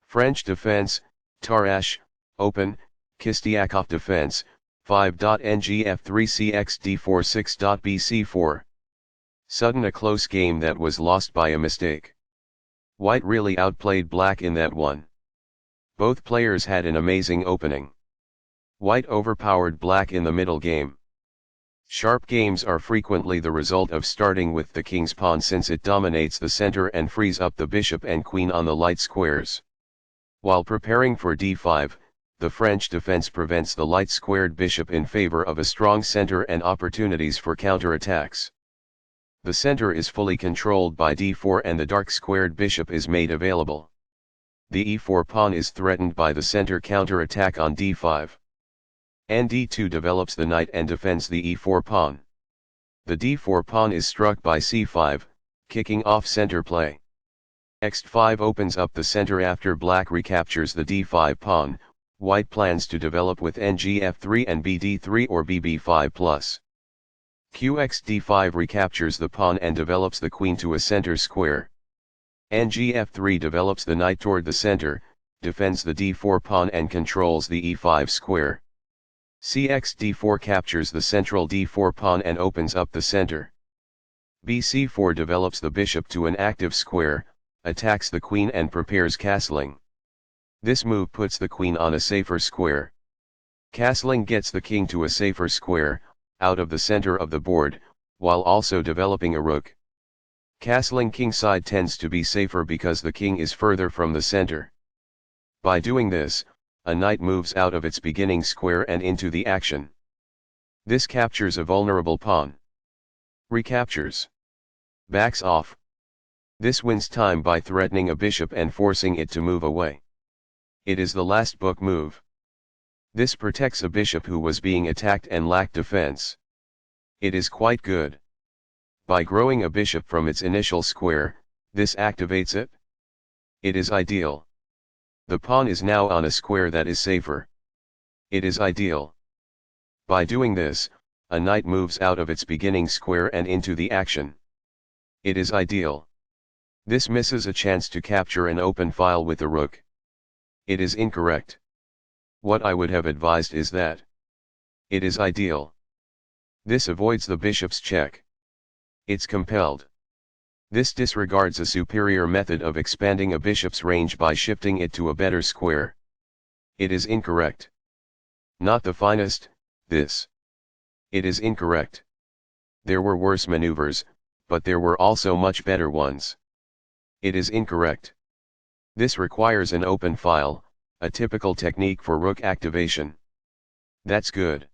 French defense, Tarrasch, open, Chistyakov defense, 5.Ngf3 cxd4 6.bc4. Sudden a close game that was lost by a mistake. White really outplayed black in that one. Both players had an amazing opening. White overpowered black in the middle game. Sharp games are frequently the result of starting with the king's pawn since it dominates the center and frees up the bishop and queen on the light squares. While preparing for d5, the French defense prevents the light squared bishop in favor of a strong center and opportunities for counterattacks. The center is fully controlled by d4 and the dark squared bishop is made available. The e4 pawn is threatened by the center counterattack on d5. And d2 develops the knight and defends the e4 pawn. The d4 pawn is struck by c5, kicking off center play. x5 opens up the center after black recaptures the d5 pawn. White plans to develop with ngf3 and bd3 or bb5+. qxd5 recaptures the pawn and develops the queen to a center square. ngf3 develops the knight toward the center, defends the d4 pawn and controls the e5 square. cxd4 captures the central d4 pawn and opens up the center. bc4 develops the bishop to an active square, attacks the queen and prepares castling. This move puts the queen on a safer square. Castling gets the king to a safer square, out of the center of the board, while also developing a rook. Castling kingside tends to be safer because the king is further from the center. By doing this, a knight moves out of its beginning square and into the action. This captures a vulnerable pawn. Recaptures. Backs off. This wins time by threatening a bishop and forcing it to move away. It is the last book move. This protects a bishop who was being attacked and lacked defense. It is quite good. By growing a bishop from its initial square, this activates it. It is ideal. The pawn is now on a square that is safer. It is ideal. By doing this, a knight moves out of its beginning square and into the action. It is ideal. This misses a chance to capture an open file with the rook. It is incorrect. What I would have advised is that. It is ideal. This avoids the bishop's check. It's compelled. This disregards a superior method of expanding a bishop's range by shifting it to a better square. It is incorrect. Not the finest, this. It is incorrect. There were worse maneuvers, but there were also much better ones. It is incorrect. This requires an open file, a typical technique for rook activation. That's good.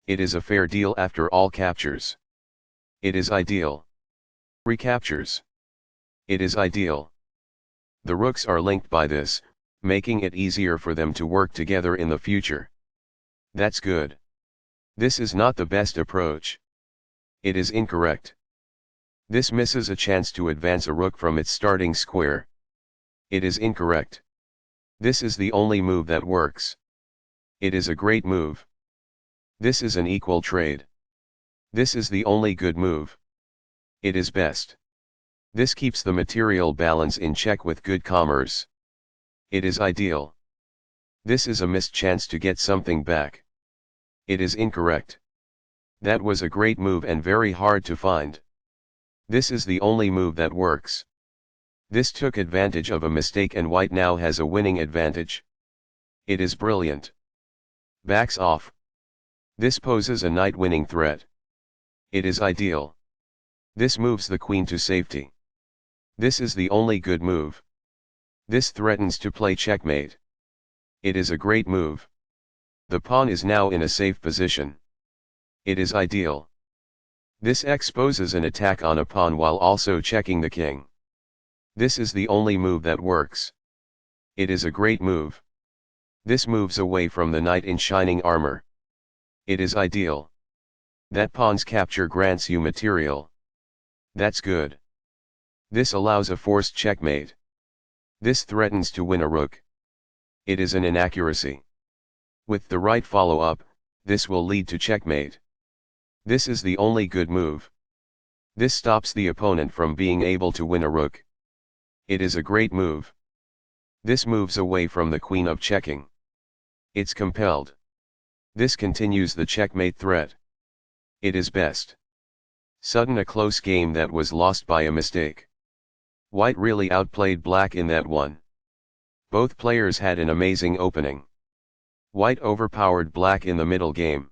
It is a fair deal after all captures. It is ideal. Recaptures. It is ideal. The rooks are linked by this, making it easier for them to work together in the future. That's good. This is not the best approach. It is incorrect. This misses a chance to advance a rook from its starting square. It is incorrect. This is the only move that works. It is a great move. This is an equal trade. This is the only good move. It is best. This keeps the material balance in check with good commerce. It is ideal. This is a missed chance to get something back. It is incorrect. That was a great move and very hard to find. This is the only move that works. This took advantage of a mistake and white now has a winning advantage. It is brilliant. Backs off. This poses a knight-winning threat. It is ideal. This moves the queen to safety. This is the only good move. This threatens to play checkmate. It is a great move. The pawn is now in a safe position. It is ideal. This exposes an attack on a pawn while also checking the king. This is the only move that works. It is a great move. This moves away from the knight in shining armor. It is ideal. That pawn's capture grants you material. That's good. This allows a forced checkmate. This threatens to win a rook. It is an inaccuracy. With the right follow-up, this will lead to checkmate. This is the only good move. This stops the opponent from being able to win a rook. It is a great move. This moves away from the queen of checking. It's compelled. This continues the checkmate threat. It is best. Sudden a close game that was lost by a mistake. White really outplayed black in that one. Both players had an amazing opening. White overpowered black in the middle game.